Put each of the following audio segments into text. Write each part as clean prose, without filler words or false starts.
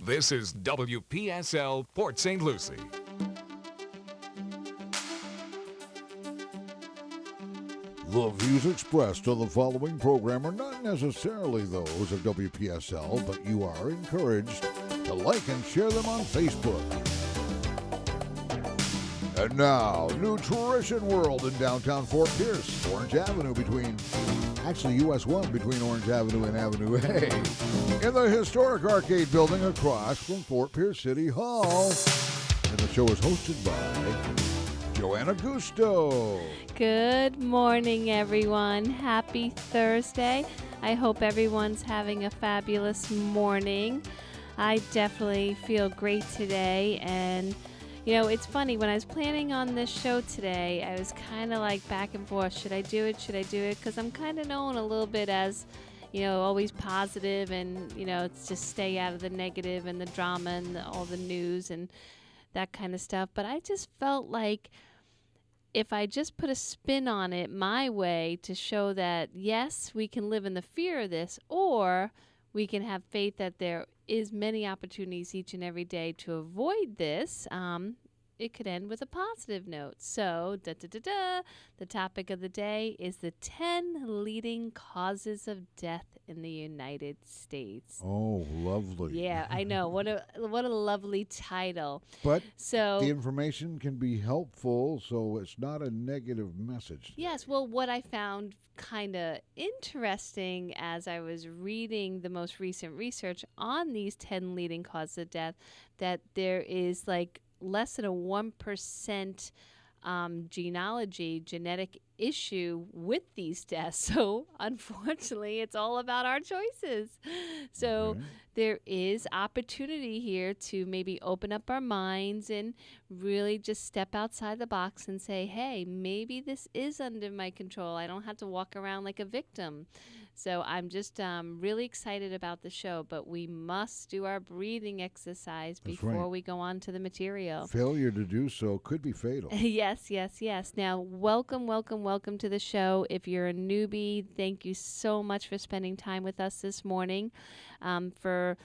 This is WPSL Port St. Lucie. The views expressed on the following program are not necessarily those of WPSL, but you are encouraged to like and share them on Facebook. And now, Nutrition World in downtown Fort Pierce, Orange Avenue US 1 between Orange Avenue and Avenue A, in the historic arcade building across from Fort Pierce City Hall. And the show is hosted by Joanne Augusto. Good morning, everyone. Happy Thursday. I hope everyone's having a fabulous morning. I definitely feel great today. And, you know, it's funny. When I was planning on this show today, I was kind of like back and forth. Should I do it? Should I do it? Because I'm kind of known a little bit as, you know, always positive and, you know, it's just stay out of the negative and the drama and all the news and that kind of stuff. But I just felt like if I just put a spin on it my way to show that, yes, we can live in the fear of this, or we can have faith that there is many opportunities each and every day to avoid this, it could end with a positive note. So, the topic of the day is the 10 leading causes of death in the United States. Oh, lovely. Yeah, I know. What a lovely title. But so the information can be helpful, so it's not a negative message today. Yes, well, what I found kind of interesting as I was reading the most recent research on these 10 leading causes of death, that there is like less than a 1% genetic issue with these deaths. So unfortunately, it's all about our choices. So there is opportunity here to maybe open up our minds and really just step outside the box and say, hey, maybe this is under my control. I don't have to walk around like a victim. So I'm just really excited about the show, but we must do our breathing exercise before we go on to the material. Failure to do so could be fatal. Yes. Now, welcome to the show. If you're a newbie, thank you so much for spending time with us this morning. For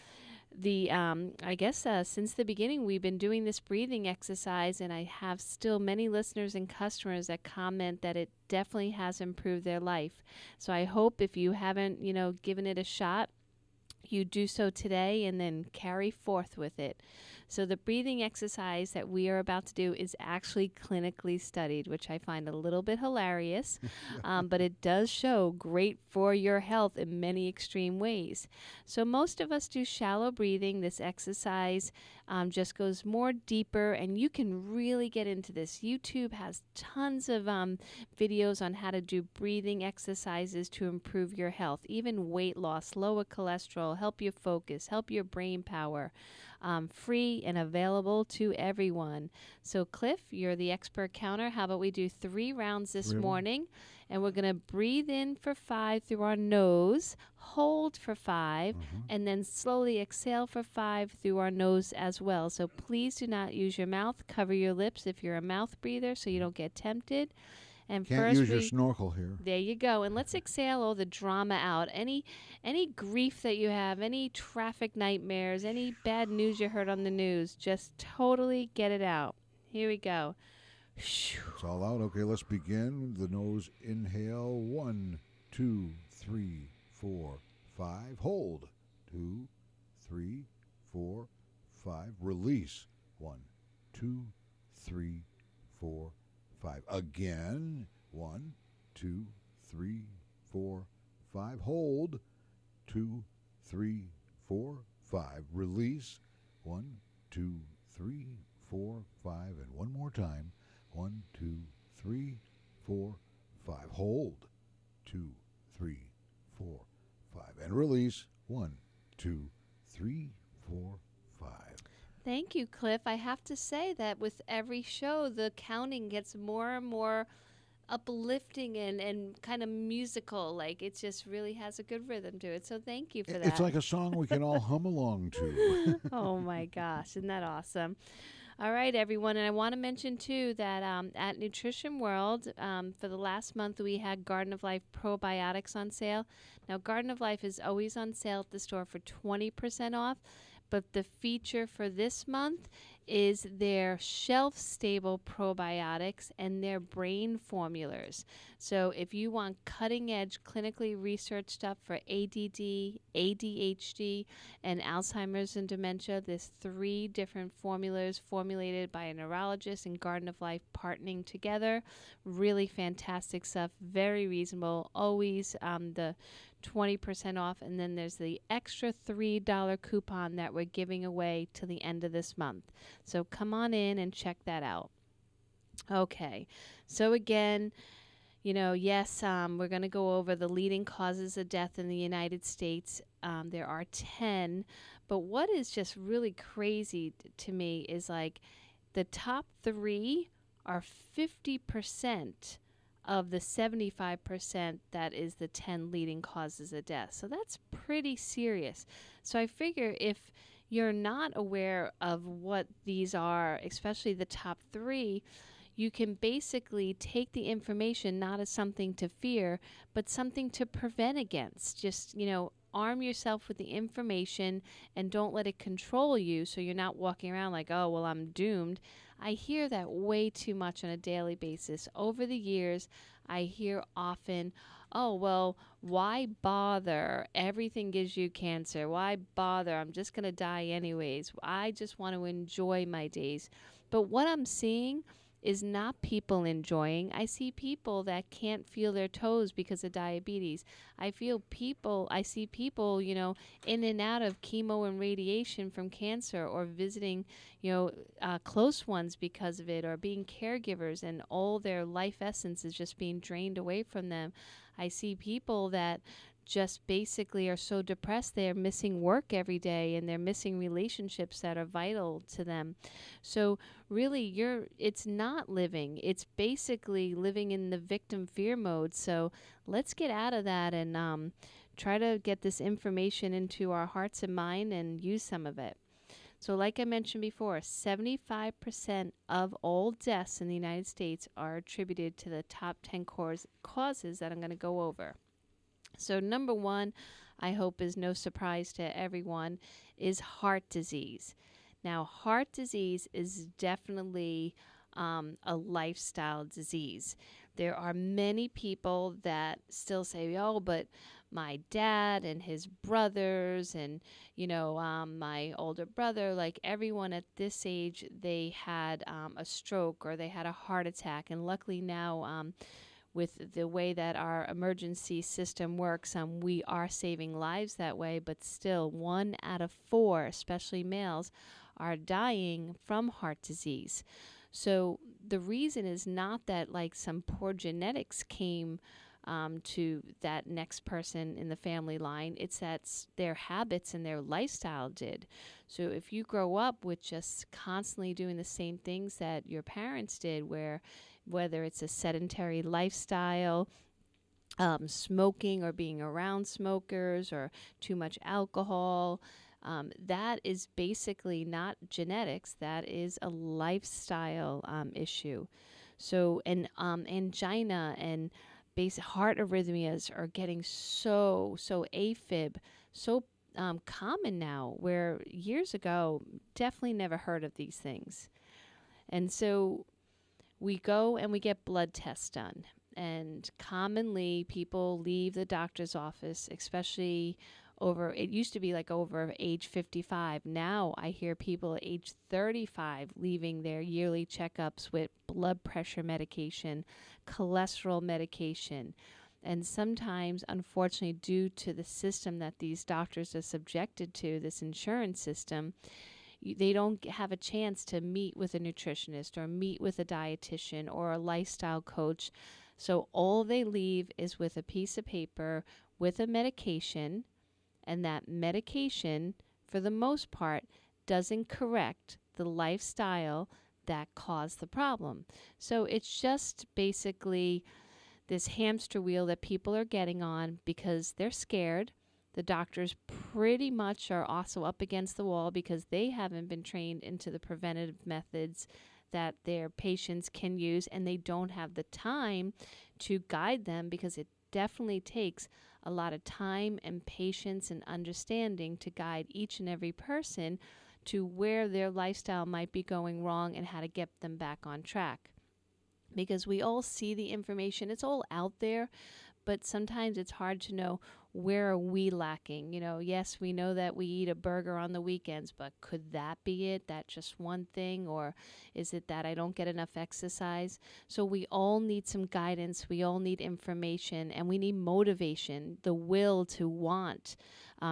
the I guess since the beginning, we've been doing this breathing exercise, and I have still many listeners and customers that comment that it definitely has improved their life. So I hope if you haven't, given it a shot, you do so today and then carry forth with it. So the breathing exercise that we are about to do is actually clinically studied, which I find a little bit hilarious, but it does show great for your health in many extreme ways. So most of us do shallow breathing. This exercise just goes more deeper, and you can really get into this. YouTube has tons of videos on how to do breathing exercises to improve your health, even weight loss, lower cholesterol, help you focus, help your brain power. Free and available to everyone. So, Cliff, you're the expert counter. How about we do 3 rounds this morning? And we're going to breathe in for 5 through our nose, hold for 5, and then slowly exhale for 5 through our nose as well. So please do not use your mouth. Cover your lips if you're a mouth breather so you don't get tempted. And Can't first use your snorkel here. There you go. And let's exhale all the drama out. Any grief that you have, any traffic nightmares, any bad news you heard on the news, just totally get it out. Here we go. It's all out. Okay, let's begin. The nose inhale. 1, 2, 3, 4, 5. Hold. 2, 3, 4, 5. Release. 1, 2, 3, 4, 5. Again. 1, 2, 3, 4, 5. Hold. 2, 3, 4, 5. Release. 1, 2, 3, 4, 5. And one more time. 1, 2, 3, 4, 5. Hold. 2, 3, 4, 5. And release. 1, 2, 3, 4, 5. Thank you, Cliff. I have to say that with every show, the counting gets more and more uplifting and kind of musical. Like, it just really has a good rhythm to it. So thank you for that. It's like a song we can all hum along to. Oh, my gosh. Isn't that awesome? All right, everyone. And I want to mention, too, that at Nutrition World, for the last month, we had Garden of Life probiotics on sale. Now, Garden of Life is always on sale at the store for 20% off. But the feature for this month is their shelf-stable probiotics and their brain formulas. So if you want cutting-edge clinically researched stuff for ADD, ADHD, and Alzheimer's and dementia, there's 3 different formulas formulated by a neurologist and Garden of Life partnering together. Really fantastic stuff, very reasonable. Always the 20% off, and then there's the extra $3 coupon that we're giving away to the end of this month. So come on in and check that out. Okay, so again, yes, we're going to go over the leading causes of death in the United States. There are 10, but what is just really crazy to me is like the top 3 are 50% of the 75% that is the 10 leading causes of death. So that's pretty serious. So I figure if you're not aware of what these are, especially the top 3, you can basically take the information not as something to fear, but something to prevent against. Just, arm yourself with the information and don't let it control you so you're not walking around like, oh, well, I'm doomed. I hear that way too much on a daily basis. Over the years, I hear often, oh, well, why bother? Everything gives you cancer. Why bother? I'm just going to die anyways. I just want to enjoy my days. But what I'm seeing is not people enjoying. I see people that can't feel their toes because of diabetes. I see people, in and out of chemo and radiation from cancer, or visiting, close ones because of it, or being caregivers, and all their life essence is just being drained away from them. I see people that just basically are so depressed they're missing work every day, and they're missing relationships that are vital to them. So really, it's not living. It's basically living in the victim fear mode. So let's get out of that and try to get this information into our hearts and mind and use some of it. So like I mentioned before, 75% of all deaths in the United States are attributed to the top 10 causes that I'm going to go over. So number 1, I hope is no surprise to everyone, is heart disease. Now, heart disease is definitely a lifestyle disease. There are many people that still say, oh, but my dad and his brothers and, my older brother, like everyone at this age, they had a stroke or they had a heart attack. And luckily now, with the way that our emergency system works, we are saving lives that way, but still 1 out of 4, especially males, are dying from heart disease. So the reason is not that like some poor genetics came to that next person in the family line. It's that their habits and their lifestyle did. So if you grow up with just constantly doing the same things that your parents did, whether it's a sedentary lifestyle, smoking or being around smokers, or too much alcohol, that is basically not genetics. That is a lifestyle issue. So, and angina and basic heart arrhythmias are getting so AFib, so common now, where years ago, definitely never heard of these things. And so we go and we get blood tests done. And commonly people leave the doctor's office, especially it used to be like over age 55. Now I hear people at age 35 leaving their yearly checkups with blood pressure medication, cholesterol medication. And sometimes, unfortunately, due to the system that these doctors are subjected to, this insurance system, they don't have a chance to meet with a nutritionist or meet with a dietitian or a lifestyle coach. So all they leave is with a piece of paper with a medication, and that medication, for the most part, doesn't correct the lifestyle that caused the problem. So it's just basically this hamster wheel that people are getting on because they're scared. The doctors pretty much are also up against the wall because they haven't been trained into the preventative methods that their patients can use, and they don't have the time to guide them because it definitely takes a lot of time and patience and understanding to guide each and every person to where their lifestyle might be going wrong and how to get them back on track. Because we all see the information, it's all out there, but sometimes it's hard to know where are we lacking. Yes, we know that we eat a burger on the weekends, but could that be it? That just one thing? Or is it that I don't get enough exercise? So we all need some guidance. We all need information, and we need motivation, the will to want,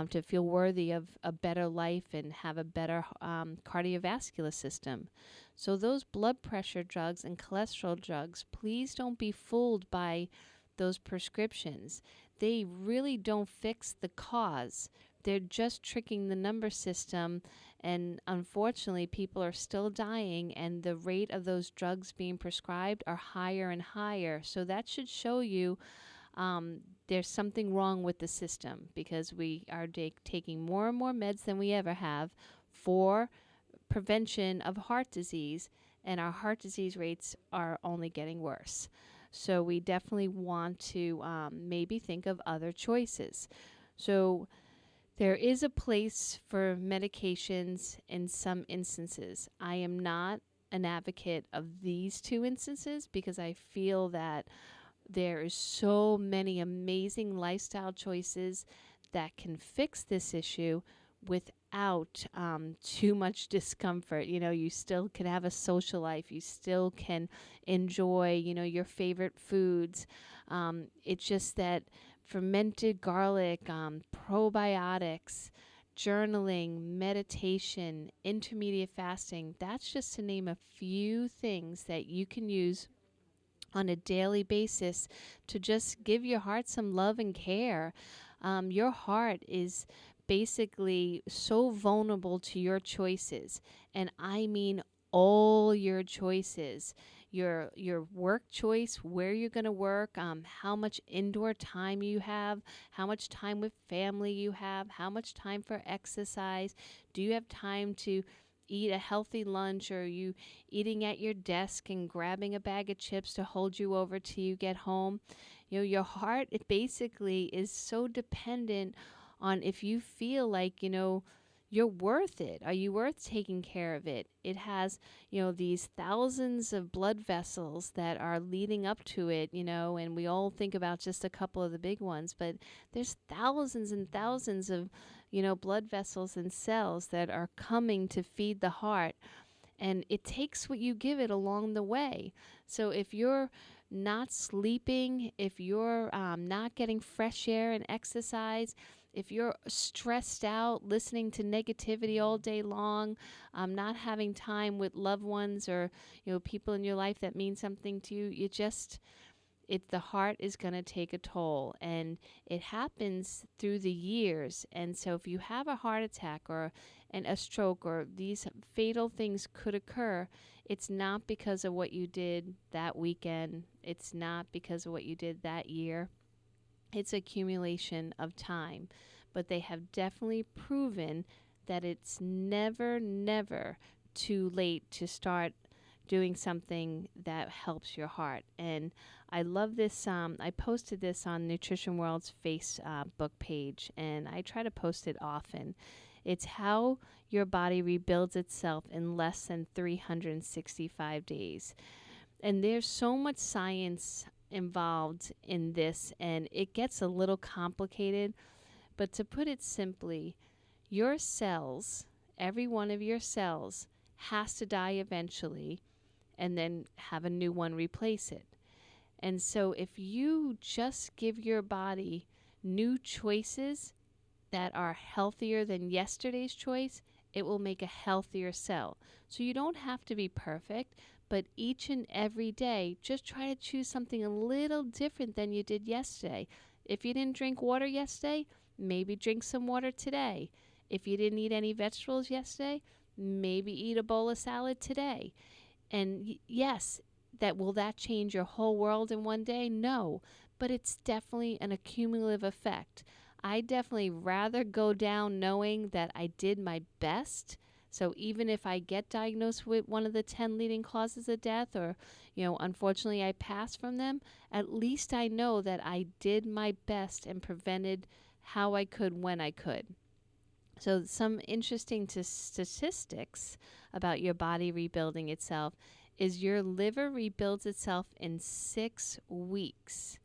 to feel worthy of a better life and have a better cardiovascular system. So those blood pressure drugs and cholesterol drugs, please don't be fooled by those prescriptions. They really don't fix the cause. They're just tricking the number system, and unfortunately people are still dying, and the rate of those drugs being prescribed are higher and higher. So that should show you there's something wrong with the system, because we are taking more and more meds than we ever have for prevention of heart disease, and our heart disease rates are only getting worse. So we definitely want to maybe think of other choices. So there is a place for medications in some instances. I am not an advocate of these two instances, because I feel that there is so many amazing lifestyle choices that can fix this issue without too much discomfort. You still can have a social life. You still can enjoy, your favorite foods. It's just that fermented garlic, probiotics, journaling, meditation, intermediate fasting, that's just to name a few things that you can use on a daily basis to just give your heart some love and care. Your heart is basically so vulnerable to your choices, and I mean all your choices. Your work choice, where you're going to work, how much indoor time you have, how much time with family you have, how much time for exercise. Do you have time to eat a healthy lunch, or are you eating at your desk and grabbing a bag of chips to hold you over till you get home? Your heart, it basically is so dependent on if you feel like, you're worth it. Are you worth taking care of it? It has, these thousands of blood vessels that are leading up to it, and we all think about just a couple of the big ones, but there's thousands and thousands of, blood vessels and cells that are coming to feed the heart. And it takes what you give it along the way. So if you're not sleeping, if you're not getting fresh air and exercise, if you're stressed out, listening to negativity all day long, not having time with loved ones or people in your life that mean something to you, the heart is going to take a toll, and it happens through the years. And so if you have a heart attack or a stroke, or these fatal things could occur, it's not because of what you did that weekend. It's not because of what you did that year. It's accumulation of time. But they have definitely proven that it's never, never too late to start doing something that helps your heart. And I love this. I posted this on Nutrition World's Facebook page, and I try to post it often. It's how your body rebuilds itself in less than 365 days. And there's so much science involved in this, and it gets a little complicated. But to put it simply, your cells, every one of your cells, has to die eventually, and then have a new one replace it. And so if you just give your body new choices that are healthier than yesterday's choice, it will make a healthier cell. So you don't have to be perfect, but each and every day, just try to choose something a little different than you did yesterday. If you didn't drink water yesterday, maybe drink some water today. If you didn't eat any vegetables yesterday, maybe eat a bowl of salad today. And yes, will that change your whole world in one day? No, but it's definitely an accumulative effect. I definitely rather go down knowing that I did my best So even if I get diagnosed with one of the 10 leading causes of death, or, unfortunately I pass from them, at least I know that I did my best and prevented how I could when I could. So some interesting statistics about your body rebuilding itself is your liver rebuilds itself in 6 weeks,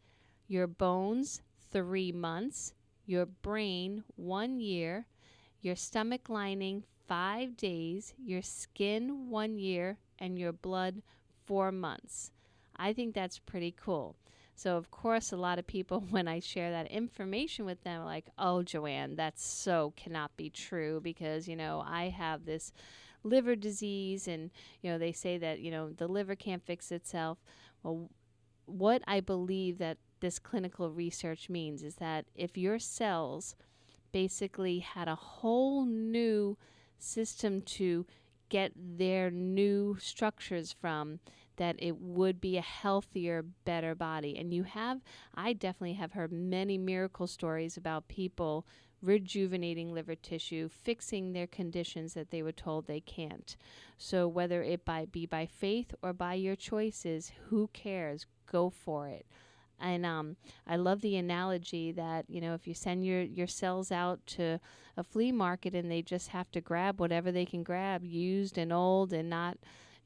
your bones 3 months, your brain 1 year, your stomach lining 5 days, your skin 1 year, and your blood 4 months. I think that's pretty cool. So, of course, a lot of people, when I share that information with them, are like, oh, Joanne, that's so cannot be true because, I have this liver disease and, they say that, the liver can't fix itself. Well, what I believe that this clinical research means is that if your cells basically had a whole new system to get their new structures from, that it would be a healthier, better body. And I definitely have heard many miracle stories about people rejuvenating liver tissue, fixing their conditions that they were told they can't. So whether it be by faith or by your choices, who cares? Go for it. And I love the analogy that, if you send your cells out to a flea market and they just have to grab whatever they can grab, used and old and not,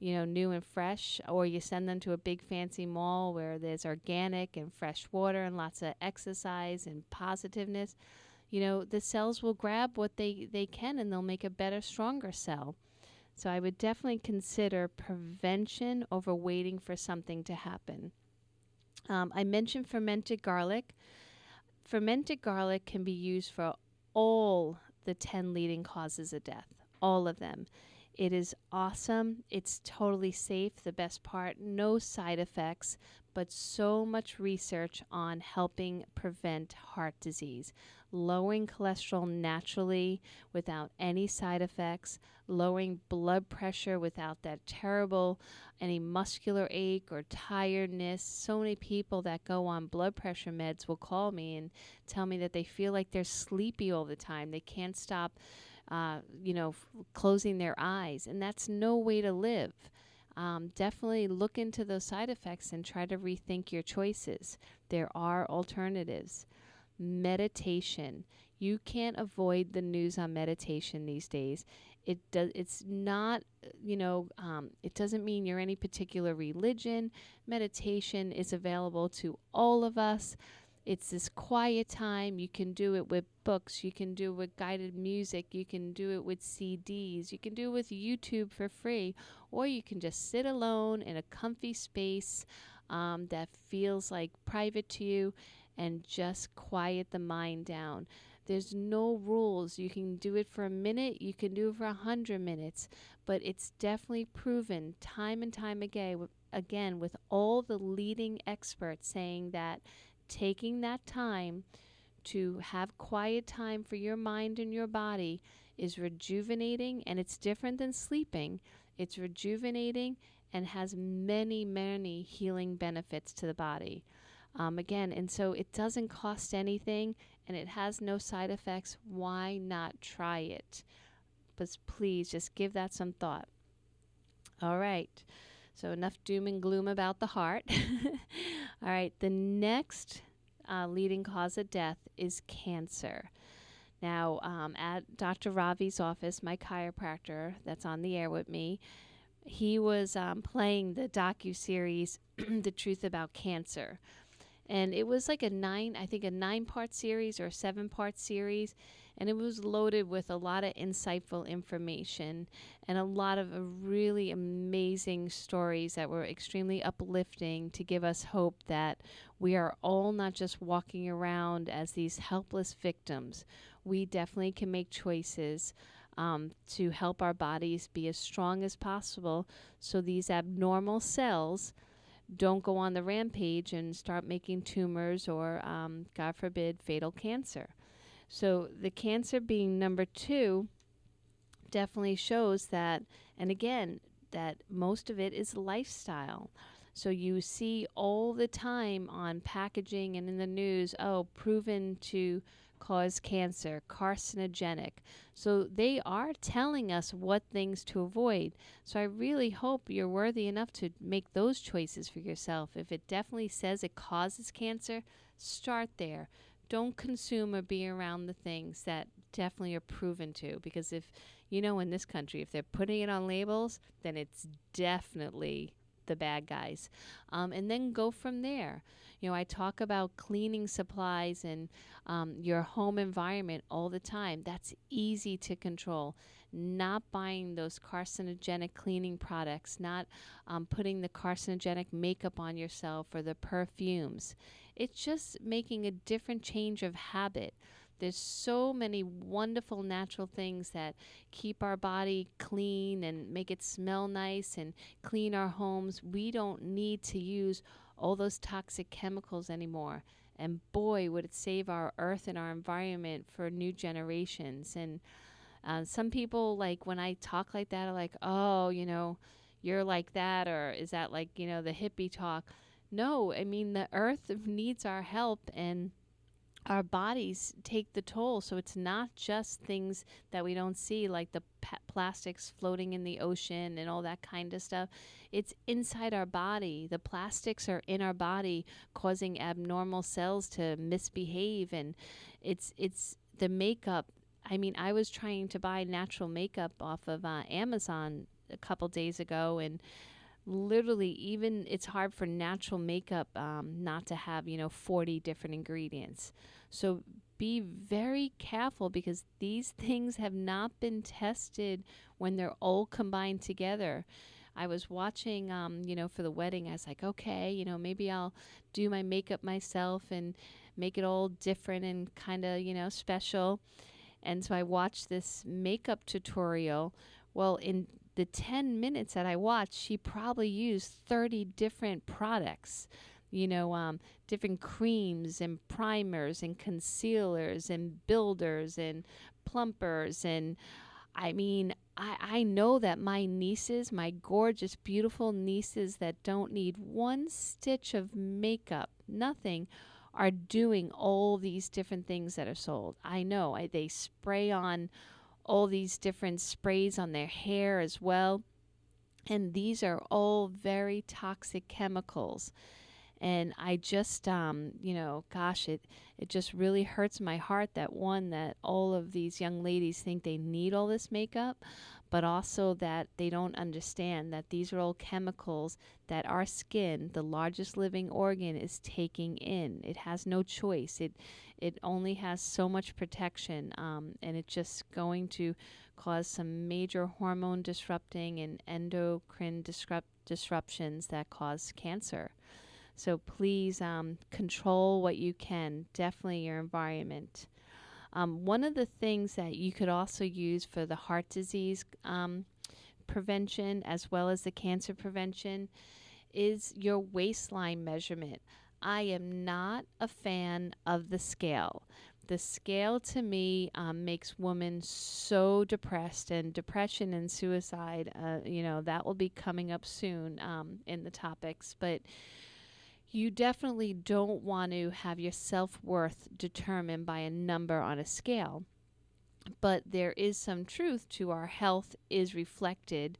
new and fresh, or you send them to a big fancy mall where there's organic and fresh water and lots of exercise and positiveness, the cells will grab what they can and they'll make a better, stronger cell. So I would definitely consider prevention over waiting for something to happen. I mentioned fermented garlic. Fermented garlic can be used for all the 10 leading causes of death, all of them. It is awesome. It's totally safe. The best part, no side effects, but so much research on helping prevent heart disease, lowering cholesterol naturally without any side effects, lowering blood pressure without that terrible any muscular ache or tiredness. So many people that go on blood pressure meds will call me and tell me that they feel like they're sleepy all the time. They can't stop closing their eyes, and that's no way to live. Definitely look into those side effects and try to rethink your choices. There are alternatives. Meditation. You can't avoid the news on meditation these days. It's not, it doesn't mean you're any particular religion. Meditation is available to all of us. It's this quiet time. You can do it with books. You can do it with guided music. You can do it with CDs. You can do it with YouTube for free. Or you can just sit alone in a comfy space that feels like private to you and just quiet the mind down. There's no rules. You can do it for a minute. You can do it for 100 minutes. But it's definitely proven time and time again with all the leading experts saying that taking that time to have quiet time for your mind and your body is rejuvenating, and it's different than sleeping. It's rejuvenating and has many, many healing benefits to the body. And so it doesn't cost anything and it has no side effects. Why not try it? But please just give that some thought. All right. So enough doom and gloom about the heart. All right. The next leading cause of death is cancer. Now, at Dr. Ravi's office, my chiropractor that's on the air with me, he was playing the docu-series, The Truth About Cancer. And it was like a 9-part series or a 7-part series. And it was loaded with a lot of insightful information and a lot of really amazing stories that were extremely uplifting to give us hope that we are all not just walking around as these helpless victims. We definitely can make choices to help our bodies be as strong as possible so these abnormal cells don't go on the rampage and start making tumors or, God forbid, fatal cancer. So the cancer being number 2 definitely shows that, and again, that most of it is lifestyle. So you see all the time on packaging and in the news, proven to cause cancer, carcinogenic. So they are telling us what things to avoid. So I really hope you're worthy enough to make those choices for yourself. If it definitely says it causes cancer, start there. Don't consume or be around the things that definitely are proven to. Because if, in this country, if they're putting it on labels, then it's definitely the bad guys. And then go from there. I talk about cleaning supplies and your home environment all the time. That's easy to control. Not buying those carcinogenic cleaning products, not putting the carcinogenic makeup on yourself or the perfumes. It's just making a different change of habit. There's so many wonderful natural things that keep our body clean and make it smell nice and clean our homes. We don't need to use all those toxic chemicals anymore. And boy, would it save our earth and our environment for new generations. And some people, like, when I talk like that, are like, oh, you're like that, or is that like, the hippie talk? No, I mean, the earth needs our help, and our bodies take the toll. So it's not just things that we don't see, like the plastics floating in the ocean and all that kind of stuff. It's inside our body. The plastics are in our body, causing abnormal cells to misbehave. And it's the makeup. I mean, I was trying to buy natural makeup off of Amazon a couple days ago, and literally, even it's hard for natural makeup not to have 40 different ingredients. So be very careful, because these things have not been tested when they're all combined together. I was watching for the wedding. I was like, okay, maybe I'll do my makeup myself and make it all different and kind of special. And so I watched this makeup tutorial. Well, in the 10 minutes that I watched, she probably used 30 different products, different creams and primers and concealers and builders and plumpers. And I mean, I know that my nieces, my gorgeous, beautiful nieces that don't need one stitch of makeup, nothing, are doing all these different things that are sold. I know. They spray on all these different sprays on their hair as well. And these are all very toxic chemicals. And I just, gosh, it just really hurts my heart that all of these young ladies think they need all this makeup, but also that they don't understand that these are all chemicals that our skin, the largest living organ, is taking in. It has no choice. It only has so much protection, and it's just going to cause some major hormone disrupting and endocrine disruptions that cause cancer. So please control what you can, definitely your environment. One of the things that you could also use for the heart disease prevention as well as the cancer prevention is your waistline measurement. I am not a fan of the scale. The scale to me makes women so depressed, and depression and suicide, that will be coming up soon in the topics. But you definitely don't want to have your self-worth determined by a number on a scale. But there is some truth to our health is reflected,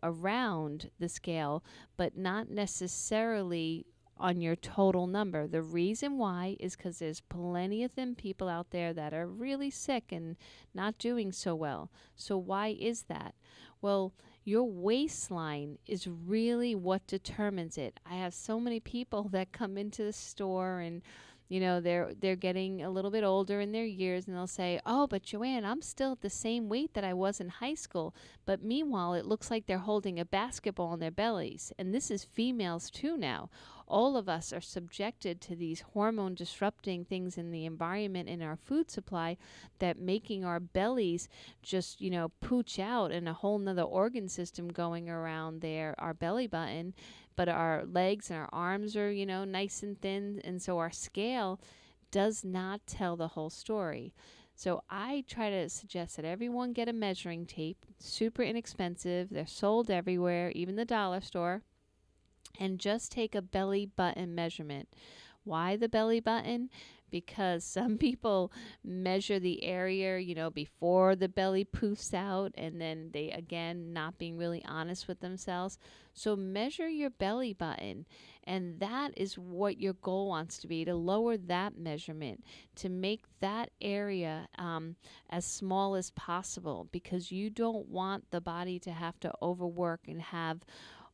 around the scale, but not necessarily on your total number. The reason why is because there's plenty of thin people out there that are really sick and not doing so well. So why is that? Well, your waistline is really what determines it. I have so many people that come into the store and they're getting a little bit older in their years, and they'll say, oh, but Joanne, I'm still at the same weight that I was in high school. But meanwhile, it looks like they're holding a basketball on their bellies. And this is females too now. All of us are subjected to these hormone disrupting things in the environment and our food supply that making our bellies just, pooch out, and a whole nother organ system going around there, our belly button. But our legs and our arms are, nice and thin. And so our scale does not tell the whole story. So I try to suggest that everyone get a measuring tape, super inexpensive. They're sold everywhere, even the dollar store. And just take a belly button measurement. Why the belly button? because some people measure the area, before the belly poofs out, and then they, again, not being really honest with themselves. So measure your belly button, and that is what your goal wants to be, to lower that measurement, to make that area as small as possible, because you don't want the body to have to overwork and have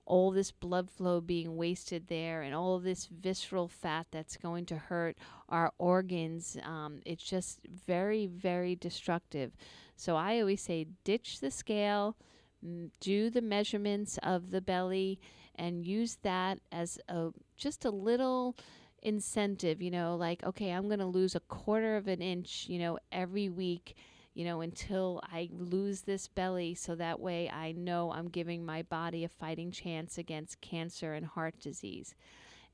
all this blood flow being wasted there and all this visceral fat that's going to hurt our organs. It's just very, very destructive. So I always say ditch the scale, do the measurements of the belly, and use that as just a little incentive, like, okay, I'm going to lose a quarter of an inch, every week, until I lose this belly, so that way I know I'm giving my body a fighting chance against cancer and heart disease.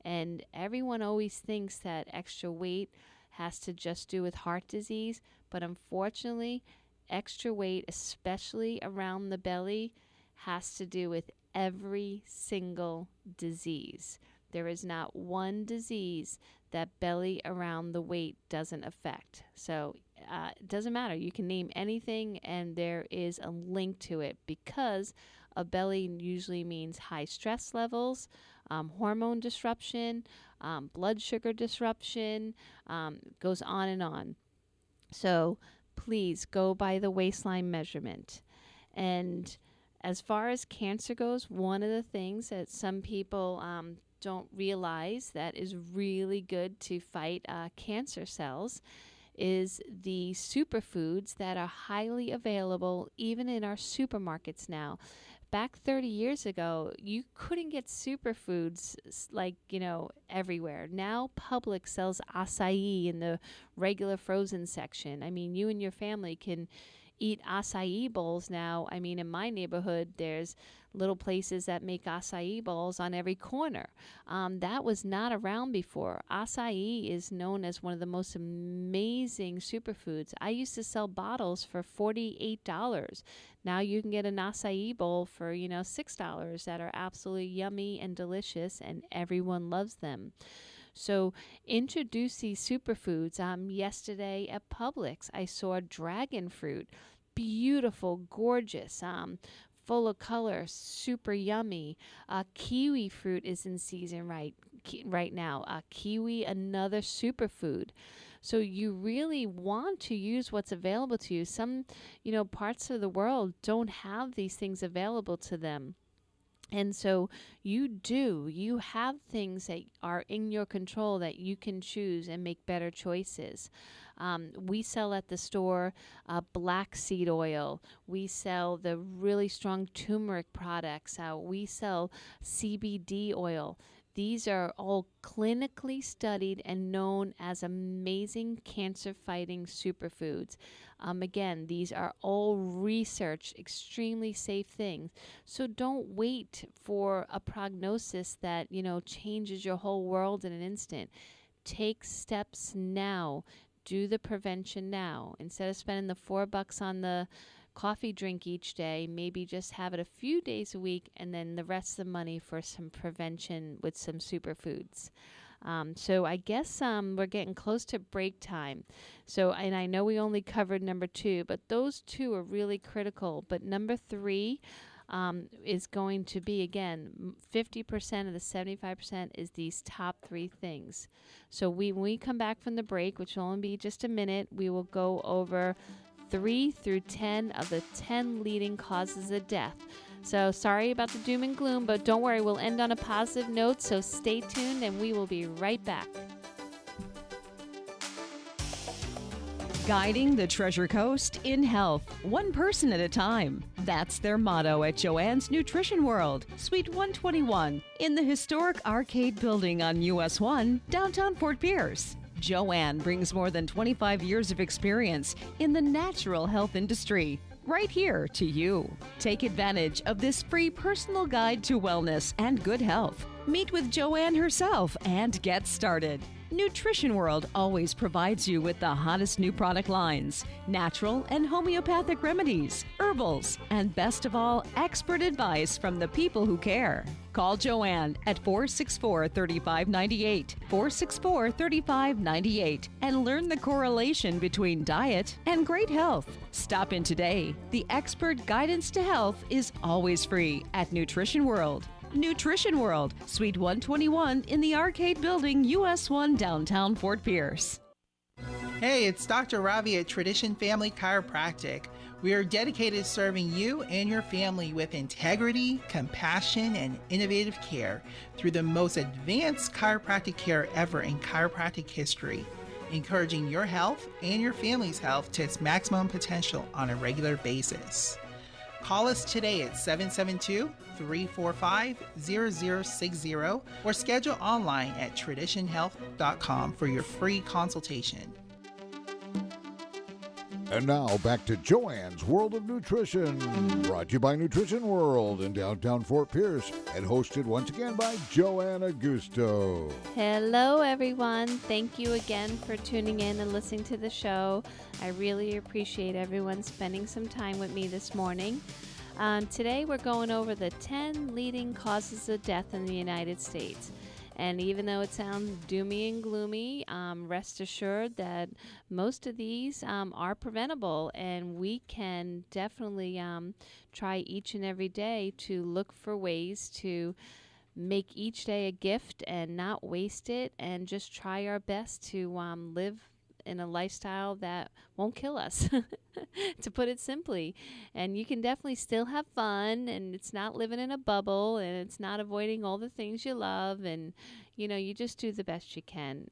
And everyone always thinks that extra weight has to just do with heart disease, but unfortunately, extra weight, especially around the belly, has to do with every single disease. There is not one disease that belly around the weight doesn't affect. So it doesn't matter. You can name anything and there is a link to it, because a belly usually means high stress levels, hormone disruption, blood sugar disruption, goes on and on. So please go by the waistline measurement. And as far as cancer goes, one of the things that some people don't realize that is really good to fight cancer cells is the superfoods that are highly available even in our supermarkets now. Back 30 years ago, you couldn't get superfoods like, everywhere. Now Publix sells acai in the regular frozen section. I mean, you and your family can eat acai bowls now. I mean, in my neighborhood, there's little places that make acai bowls on every corner. That was not around before. Acai is known as one of the most amazing superfoods. I used to sell bottles for $48. Now you can get an acai bowl for, $6 that are absolutely yummy and delicious, and everyone loves them. So introduce these superfoods. Yesterday at Publix, I saw dragon fruit, beautiful, gorgeous, full of color, super yummy. Kiwi fruit is in season right now. Kiwi, another superfood. So you really want to use what's available to you. Some, parts of the world don't have these things available to them. And so you have things that are in your control that you can choose and make better choices. We sell at the store black seed oil. We sell the really strong turmeric products. We sell CBD oil. These are all clinically studied and known as amazing cancer-fighting superfoods. Again, these are all researched, extremely safe things. So don't wait for a prognosis that, changes your whole world in an instant. Take steps now. Do the prevention now. Instead of spending the $4 on the coffee drink each day, maybe just have it a few days a week, and then the rest of the money for some prevention with some superfoods. So I guess we're getting close to break time. So, and I know we only covered number 2, but those 2 are really critical. But number 3 is going to be, again, 50% of the 75% is these top 3 things. So when we come back from the break, which will only be just a minute, we will go over 3 through 10 of the 10 leading causes of death. So sorry about the doom and gloom, but don't worry, we'll end on a positive note, so stay tuned and we will be right back. Guiding the Treasure Coast in health, one person at a time. That's their motto at Joanne's Nutrition World, Suite 121, in the historic Arcade Building on US 1, downtown Fort Pierce. Joanne brings more than 25 years of experience in the natural health industry, right here to you. Take advantage of this free personal guide to wellness and good health. Meet with Joanne herself and get started. Nutrition World always provides you with the hottest new product lines, natural and homeopathic remedies, herbals, and best of all, expert advice from the people who care. Call Joanne at 464-3598, 464-3598, and learn the correlation between diet and great health. Stop in today. The expert guidance to health is always free at Nutrition World. Nutrition World, Suite 121 in the Arcade Building, US 1, downtown Fort Pierce. Hey, it's Dr. Ravi at Tradition Family Chiropractic. We are dedicated to serving you and your family with integrity, compassion, and innovative care through the most advanced chiropractic care ever in chiropractic history, encouraging your health and your family's health to its maximum potential on a regular basis. Call us today at 772-345-0060 or schedule online at traditionhealth.com for your free consultation. And now back to Joanne's World of Nutrition, brought to you by Nutrition World in downtown Fort Pierce and hosted once again by Joanne Augusto. Hello, everyone. Thank you again for tuning in and listening to the show. I really appreciate everyone spending some time with me this morning. Today, we're going over the 10 leading causes of death in the United States. And even though it sounds doomy and gloomy, rest assured that most of these are preventable, and we can definitely try each and every day to look for ways to make each day a gift and not waste it, and just try our best to live in a lifestyle that won't kill us, to put it simply. And you can definitely still have fun, and it's not living in a bubble, and it's not avoiding all the things you love, and you just do the best you can.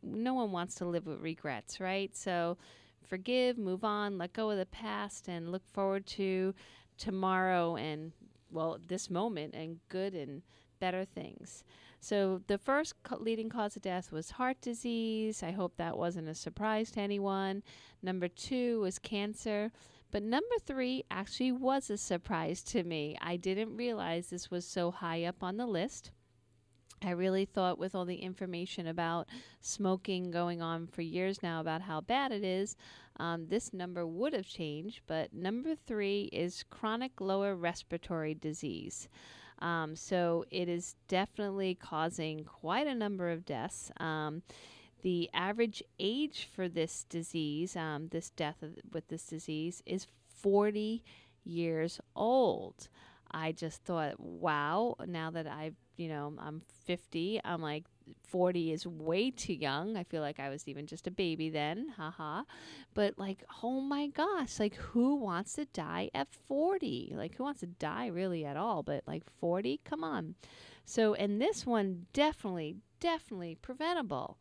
No one wants to live with regrets, right? So forgive, move on, let go of the past, and look forward to tomorrow and, well, this moment and good and better things. So the first leading cause of death was heart disease. I hope that wasn't a surprise to anyone. Number 2 was cancer. But number 3 actually was a surprise to me. I didn't realize this was so high up on the list. I really thought, with all the information about smoking going on for years now about how bad it is, this number would have changed. But number 3 is chronic lower respiratory disease. So it is definitely causing quite a number of deaths. The average age for this disease, with this disease, is 40 years old. I just thought, wow, now that I'm 50, I'm like, 40 is way too young. I feel like I was even just a baby then, haha. But like, oh my gosh, like, who wants to die at 40? Like, who wants to die really at all? But like 40, come on. So, and this one definitely preventable.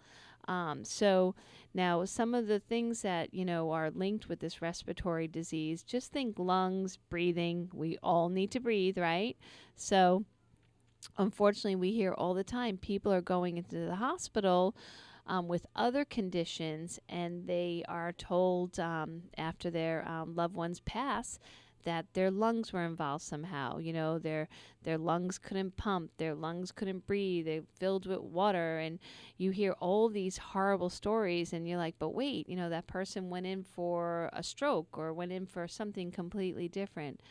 So now some of the things that, are linked with this respiratory disease, just think lungs, breathing. We all need to breathe, right? So unfortunately, we hear all the time people are going into the hospital with other conditions, and they are told after their loved ones pass that their lungs were involved somehow. Their lungs couldn't pump, their lungs couldn't breathe, they filled with water, and you hear all these horrible stories, and you're like, but wait, that person went in for a stroke or went in for something completely different.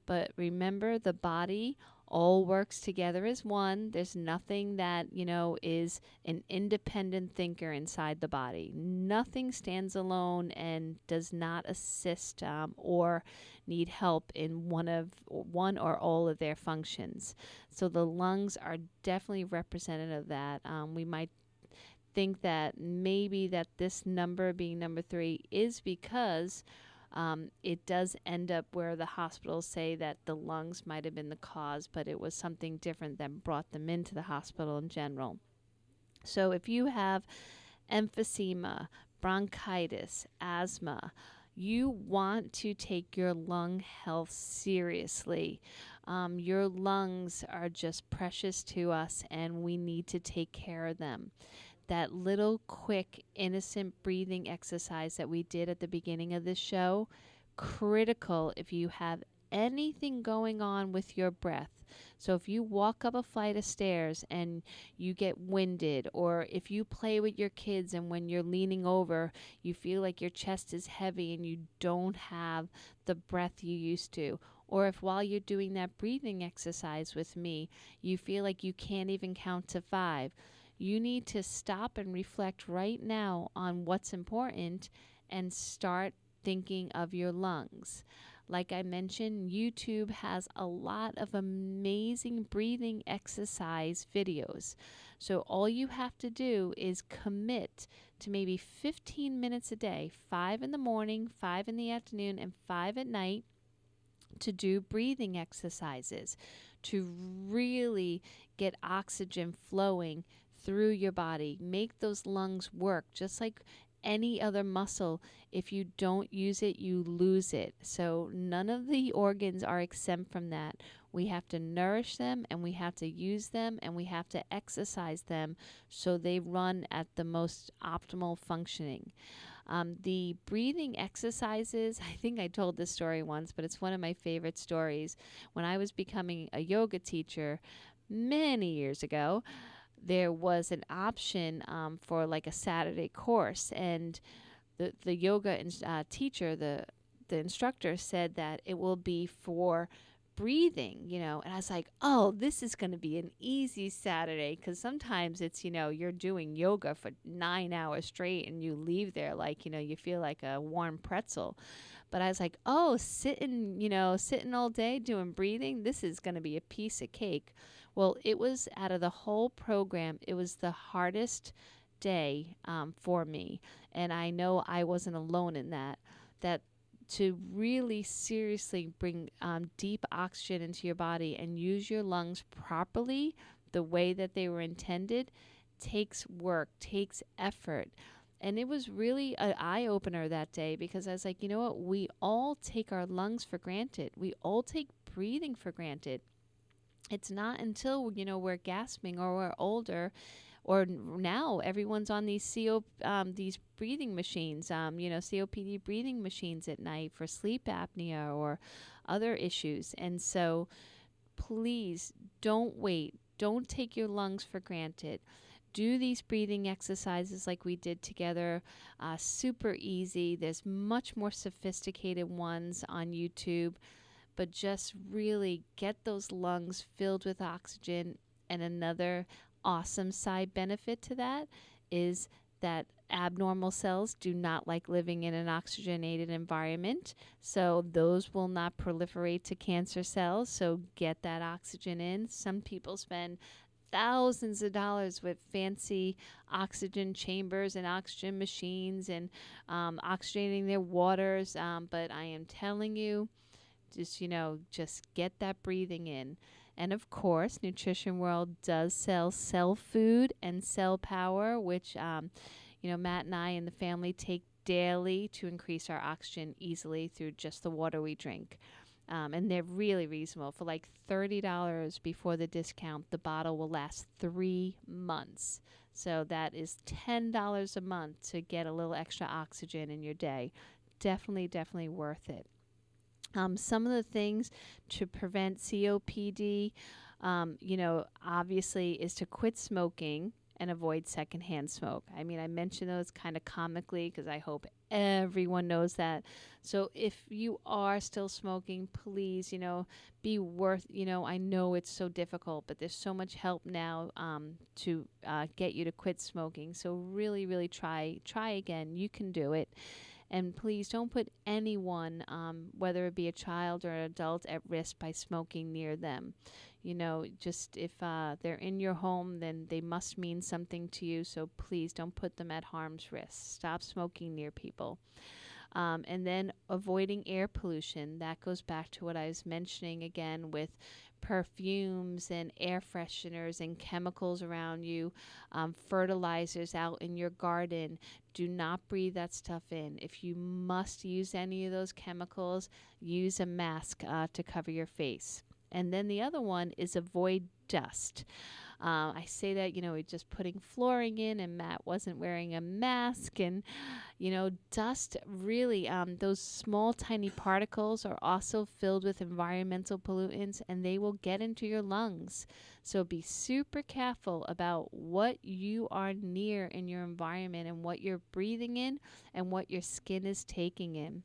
But remember, the body all works together as one. There's nothing that, is an independent thinker inside the body. Nothing stands alone and does not assist or need help in one or all of their functions. So the lungs are definitely representative of that. We might think that maybe that this number being number 3 is because it does end up where the hospitals say that the lungs might have been the cause, but it was something different that brought them into the hospital in general. So if you have emphysema, bronchitis, asthma, you want to take your lung health seriously. Your lungs are just precious to us, and we need to take care of them. That little quick, innocent breathing exercise that we did at the beginning of this show, critical if you have anything going on with your breath. So if you walk up a flight of stairs and you get winded, or if you play with your kids and when you're leaning over, you feel like your chest is heavy and you don't have the breath you used to, or if while you're doing that breathing exercise with me, you feel like you can't even count to 5, you need to stop and reflect right now on what's important and start thinking of your lungs. Like I mentioned, YouTube has a lot of amazing breathing exercise videos. So all you have to do is commit to maybe 15 minutes a day, 5 in the morning, 5 in the afternoon, and 5 at night, to do breathing exercises to really get oxygen flowing through your body. Make those lungs work just like any other muscle. If you don't use it, you lose it. So none of the organs are exempt from that. We have to nourish them, and we have to use them, and we have to exercise them so they run at the most optimal functioning. The breathing exercises, I think I told this story once, but it's one of my favorite stories. When I was becoming a yoga teacher many years ago, there was an option for like a Saturday course, and the yoga teacher, the instructor said that it will be for breathing, and I was like, oh, this is going to be an easy Saturday, because sometimes it's, you're doing yoga for 9 hours straight and you leave there like, you feel like a warm pretzel. But I was like, oh, sitting all day doing breathing, this is going to be a piece of cake. Well, it was, out of the whole program, it was the hardest day for me. And I know I wasn't alone in that to really seriously bring deep oxygen into your body and use your lungs properly the way that they were intended takes work, takes effort. And it was really an eye-opener that day, because I was like, you know what? We all take our lungs for granted. We all take breathing for granted. It's not until, we're gasping or we're older, or now everyone's on these these breathing machines, COPD breathing machines at night for sleep apnea or other issues. And so please don't wait. Don't take your lungs for granted. Do these breathing exercises like we did together. Super easy. There's much more sophisticated ones on YouTube, but just really get those lungs filled with oxygen. And another awesome side benefit to that is that abnormal cells do not like living in an oxygenated environment. So those will not proliferate to cancer cells. So get that oxygen in. Some people spend thousands of dollars with fancy oxygen chambers and oxygen machines and oxygenating their waters. But I am telling you, just get that breathing in. And of course, Nutrition World does sell Cell Food and Cell Power, which, Matt and I and the family take daily to increase our oxygen easily through just the water we drink. And they're really reasonable. For like $30 before the discount, the bottle will last 3 months. So that is $10 a month to get a little extra oxygen in your day. Definitely worth it. Some of the things to prevent COPD, obviously, is to quit smoking and avoid secondhand smoke. I mean, I mention those kind of comically because I hope everyone knows that. So if you are still smoking, please, be worth, I know it's so difficult, but there's so much help now to get you to quit smoking. So really try again. You can do it. And please don't put anyone, whether it be a child or an adult, at risk by smoking near them. Just if they're in your home, then they must mean something to you. So please don't put them at harm's risk. Stop smoking near people. And then avoiding air pollution. That goes back to what I was mentioning again with perfumes and air fresheners and chemicals around you, fertilizers out in your garden. Do not breathe that stuff in. If you must use any of those chemicals, use a mask to cover your face. And then the other one is avoid dust. I say that, just putting flooring in and Matt wasn't wearing a mask. And, dust really, those small, tiny particles are also filled with environmental pollutants and they will get into your lungs. So be super careful about what you are near in your environment and what you're breathing in and what your skin is taking in.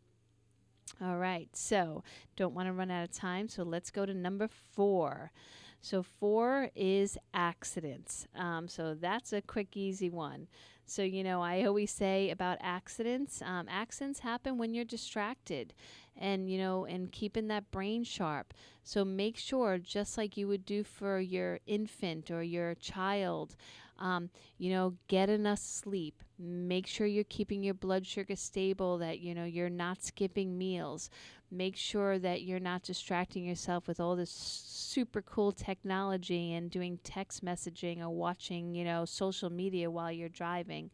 All right, so don't want to run out of time, so let's go to number 4. So 4 is accidents. So that's a quick, easy one. So, I always say about accidents, accidents happen when you're distracted and, and keeping that brain sharp. So make sure, just like you would do for your infant or your child, get enough sleep. Make sure you're keeping your blood sugar stable, that, you're not skipping meals. Make sure that you're not distracting yourself with all this super cool technology and doing text messaging or watching, social media while you're driving.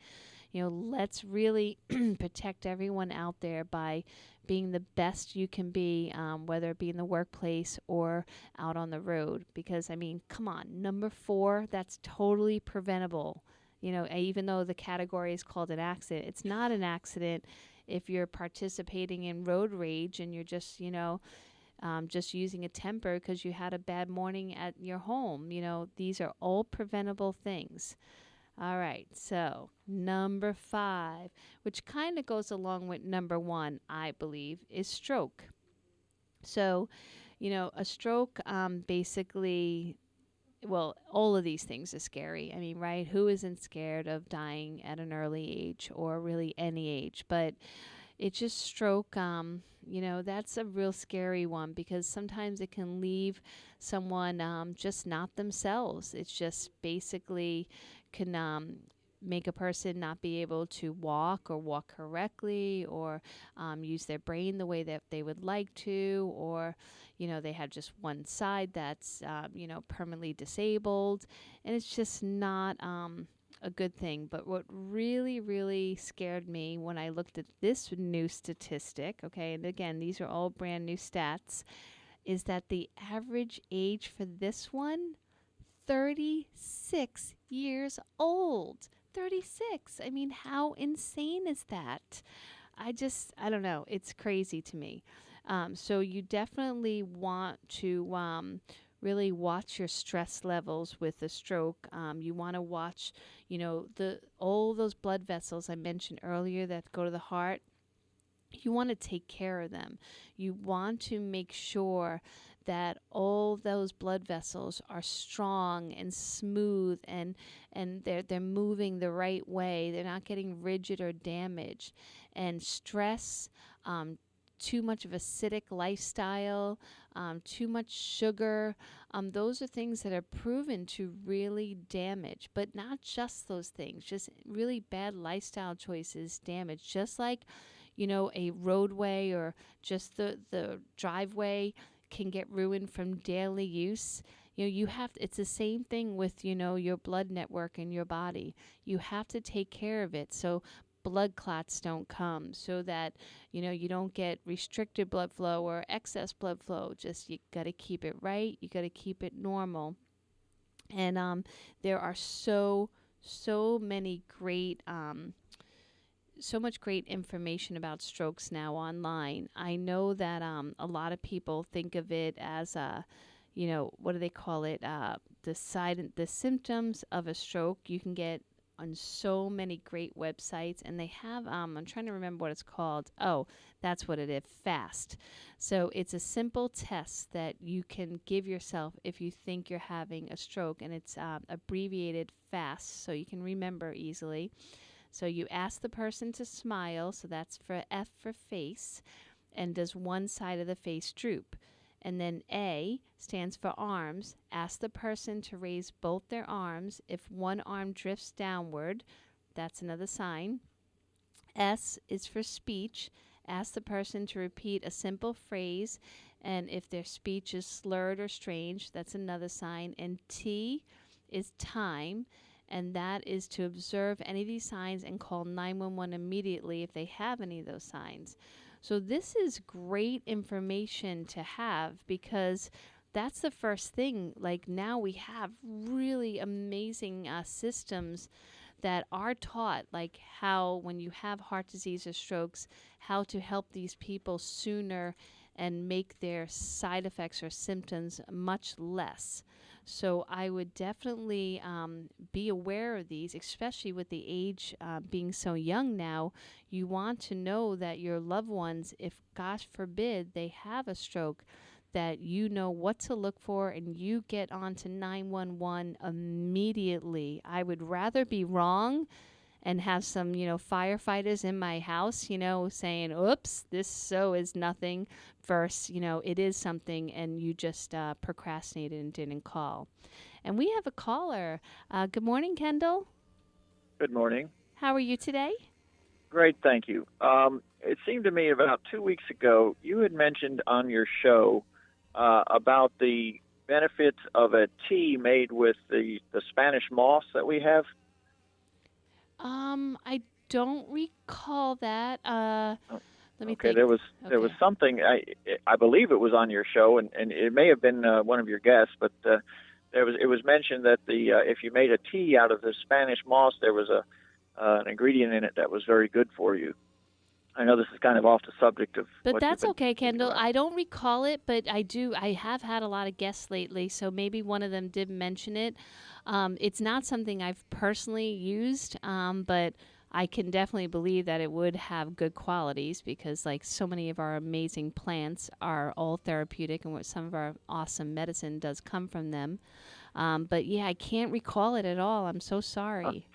Let's really protect everyone out there by being the best you can be, whether it be in the workplace or out on the road. Because, come on, number 4, that's totally preventable. Even though the category is called an accident, it's not an accident if you're participating in road rage and you're just, just using a temper because you had a bad morning at your home. These are all preventable things. All right, so number 5, which kind of goes along with number 1, I believe, is stroke. So, a stroke basically, well, all of these things are scary. Right? Who isn't scared of dying at an early age or really any age? But it's just stroke, that's a real scary one because sometimes it can leave someone just not themselves. It's just basically can make a person not be able to walk or walk correctly or use their brain the way that they would like to, or, they have just one side that's, permanently disabled, and it's just not a good thing. But what really, really scared me when I looked at this new statistic, okay, and again, these are all brand new stats, is that the average age for this one, 36 years old. 36. How insane is that? I don't know. It's crazy to me. So you definitely want to really watch your stress levels with a stroke. You want to watch, all those blood vessels I mentioned earlier that go to the heart. You want to take care of them. You want to make sure that all those blood vessels are strong and smooth and they're moving the right way. They're not getting rigid or damaged. And stress, too much of acidic lifestyle, too much sugar, those are things that are proven to really damage. But not just those things, just really bad lifestyle choices damage. Just like, a roadway or just the driveway can get ruined from daily use. It's the same thing with, your blood network in your body. You have to take care of it so blood clots don't come, so that, you don't get restricted blood flow or excess blood flow. Just, you got to keep it right. You got to keep it normal. And there are so many great so much great information about strokes now online. I know that a lot of people think of it as what do they call it? The symptoms of a stroke you can get on so many great websites, and they have I'm trying to remember what it's called. Oh, that's what it is, FAST. So it's a simple test that you can give yourself if you think you're having a stroke, and it's abbreviated FAST, so you can remember easily. So you ask the person to smile, so that's for F for face, and does one side of the face droop? And then A stands for arms. Ask the person to raise both their arms. If one arm drifts downward, that's another sign. S is for speech. Ask the person to repeat a simple phrase, and if their speech is slurred or strange, that's another sign. And T is time, and that is to observe any of these signs and call 911 immediately if they have any of those signs. So this is great information to have because that's the first thing. Like now we have really amazing systems that are taught, like how when you have heart disease or strokes, how to help these people sooner and make their side effects or symptoms much less. So I would definitely be aware of these, especially with the age being so young now. You want to know that your loved ones, if gosh forbid they have a stroke, that you know what to look for and you get on to 911 immediately. I would rather be wrong and have some, firefighters in my house, saying, oops, this so is nothing, versus, it is something and you just procrastinated and didn't call. And we have a caller. Good morning, Kendall. Good morning. How are you today? Great, thank you. It seemed to me about 2 weeks ago you had mentioned on your show about the benefits of a tea made with the Spanish moss that we have. I don't recall that. Let me Okay, think. there was something. I believe it was on your show, and it may have been one of your guests, but it was mentioned that if you made a tea out of the Spanish moss, there was an ingredient in it that was very good for you. I know this is kind of off the subject of. But what that's you've been okay, Kendall. about. I don't recall it, but I have had a lot of guests lately, so maybe one of them did mention it. It's not something I've personally used, but I can definitely believe that it would have good qualities because, like, so many of our amazing plants are all therapeutic, and what some of our awesome medicine does come from them. But yeah, I can't recall it at all. I'm so sorry.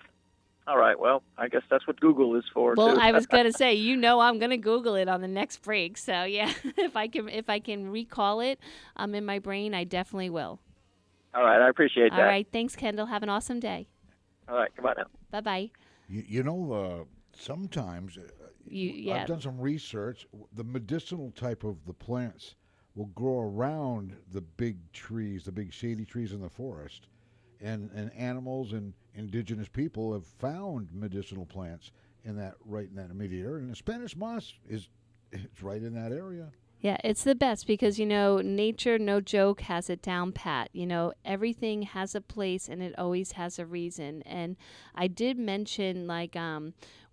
All right. Well, I guess that's what Google is for. Well, too. I was gonna say, I'm gonna Google it on the next break. So yeah, if I can recall it in my brain, I definitely will. All right. I appreciate that. All right, thanks, Kendall. Have an awesome day. All right. Come on now. Bye bye. Sometimes Yeah. I've done some research. The medicinal type of the plants will grow around the big trees, the big shady trees in the forest. And animals and indigenous people have found medicinal plants right in that immediate area. And the Spanish moss it's right in that area. Yeah, it's the best because, nature, no joke, has it down pat. Everything has a place and it always has a reason. And I did mention, like,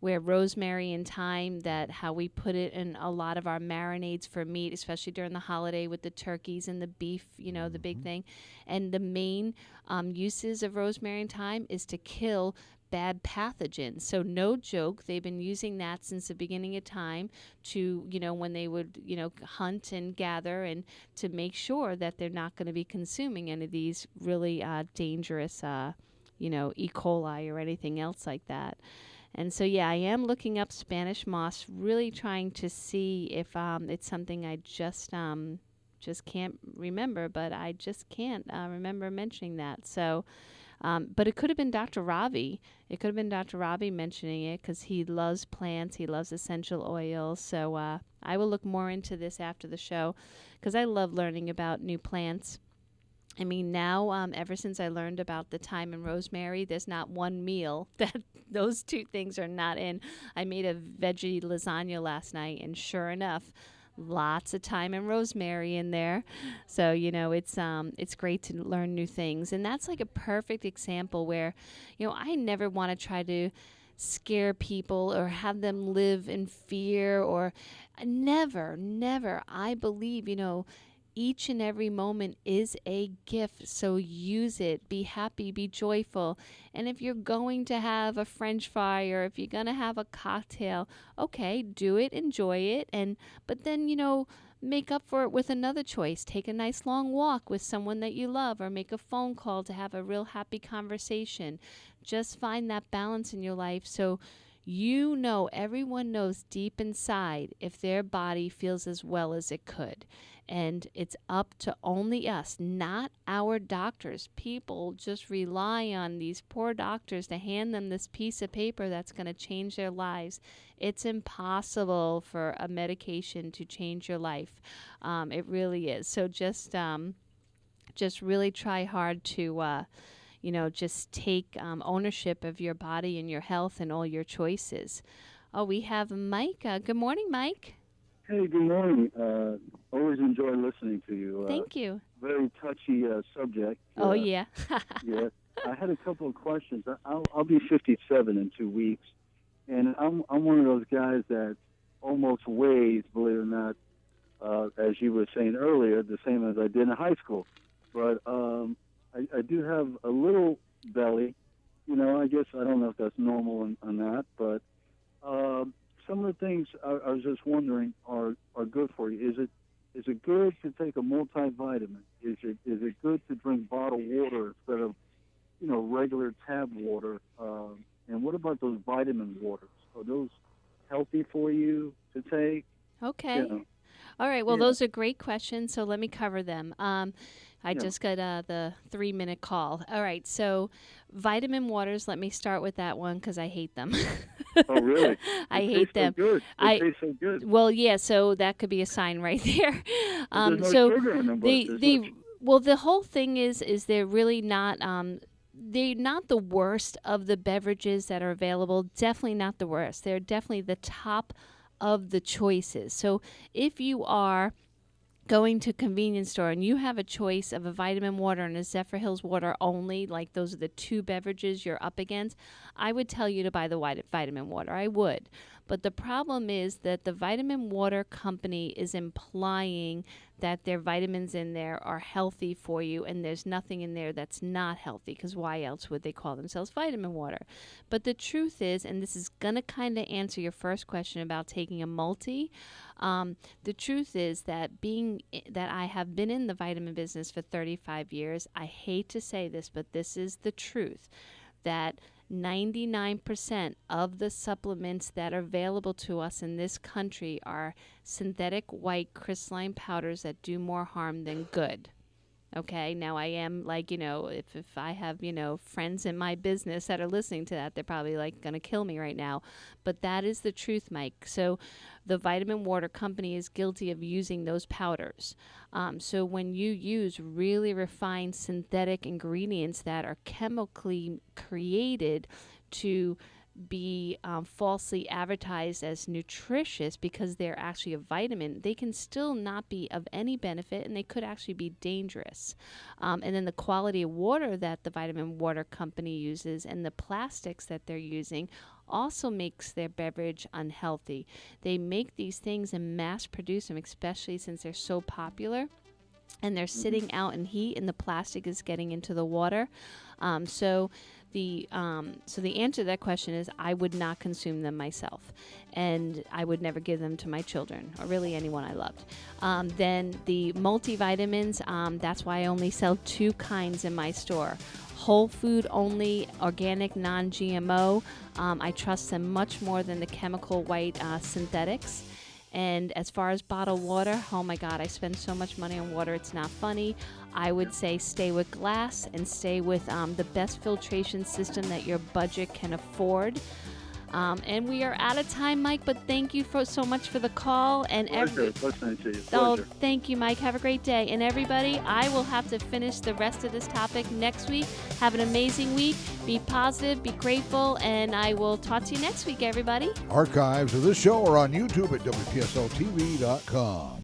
where rosemary and thyme, that how we put it in a lot of our marinades for meat, especially during the holiday with the turkeys and the beef, the big thing. And the main uses of rosemary and thyme is to kill bad pathogens. So no joke, they've been using that since the beginning of time to, when they would, hunt and gather and to make sure that they're not going to be consuming any of these really dangerous, E. coli or anything else like that. And so, yeah, I am looking up Spanish moss, really trying to see if it's something I just can't remember, but I just can't remember mentioning that. So, but it could have been Dr. Ravi. It could have been Dr. Ravi mentioning it because he loves plants. He loves essential oils. So I will look more into this after the show because I love learning about new plants. I mean, now, ever since I learned about the thyme and rosemary, there's not one meal that those two things are not in. I made a veggie lasagna last night, and sure enough, lots of thyme and rosemary in there. So, it's great to learn new things. And that's like a perfect example where, I never want to try to scare people or have them live in fear or never. I believe, each and every moment is a gift, so use it. Be happy, be joyful. And if you're going to have a French fry or if you're going to have a cocktail, okay, do it, enjoy it, but then, make up for it with another choice. Take a nice long walk with someone that you love or make a phone call to have a real happy conversation. Just find that balance in your life so everyone knows deep inside if their body feels as well as it could. And it's up to only us, not our doctors. People just rely on these poor doctors to hand them this piece of paper that's going to change their lives. It's impossible for a medication to change your life. It really is. So just really try hard to just take ownership of your body and your health and all your choices. Oh, we have Mike. Good morning, Mike. Hey, good morning. always enjoy listening to you. Thank you. Very touchy subject. Oh, yeah. Yeah. I had a couple of questions. I'll be 57 in 2 weeks, and I'm one of those guys that almost weighs, believe it or not, as you were saying earlier, the same as I did in high school. But I do have a little belly. You know, I guess I don't know if that's normal or not, but some of the things I was just wondering are good for you. Is it good to take a multivitamin? Is it good to drink bottled water instead of regular tap water? And what about those vitamin waters? Are those healthy for you to take? Okay. You know? All right. Well, Yeah. those are great questions. So let me cover them. I just got the 3-minute call. All right. So vitamin waters, let me start with that one because I hate them. Oh, really? I They hate taste so them. good. They taste so good. Well, yeah, so that could be a sign right there. There's no So sugar in them, but they there's they no well, the whole thing is they're really not they're not the worst of the beverages that are available. Definitely not the worst. They're definitely the top of the choices. So if you are going to a convenience store and you have a choice of a vitamin water and a Zephyr Hills water only, like those are the two beverages you're up against, I would tell you to buy the vitamin water. I would. But the problem is that the vitamin water company is implying that their vitamins in there are healthy for you, and there's nothing in there that's not healthy, because why else would they call themselves vitamin water? But the truth is, and this is going to kind of answer your first question about taking a multi, the truth is that that I have been in the vitamin business for 35 years, I hate to say this, but this is the truth, that 99% of the supplements that are available to us in this country are synthetic white crystalline powders that do more harm than good. Okay, now I am like, if I have, friends in my business that are listening to that, they're probably like going to kill me right now. But that is the truth, Mike. So the vitamin water company is guilty of using those powders. So when you use really refined synthetic ingredients that are chemically created to be falsely advertised as nutritious because they're actually a vitamin, they can still not be of any benefit, and they could actually be dangerous. And then the quality of water that the vitamin water company uses and the plastics that they're using also makes their beverage unhealthy. They make these things and mass produce them, especially since they're so popular. And they're sitting out in heat, and the plastic is getting into the water. So the answer to that question is I would not consume them myself, and I would never give them to my children or really anyone I loved. Then the multivitamins, that's why I only sell 2 kinds in my store. Whole food only, organic, non-GMO. I trust them much more than the chemical white synthetics. And as far as bottled water, oh my God, I spend so much money on water, it's not funny. I would say stay with glass and stay with the best filtration system that your budget can afford. And we are out of time, Mike, but thank you so much for the call. And listening to you. Oh, Pleasure. thank you, Mike. Have a great day. And everybody, I will have to finish the rest of this topic next week. Have an amazing week. Be positive, be grateful, and I will talk to you next week, everybody. Archives of this show are on YouTube at WPSLTV.com.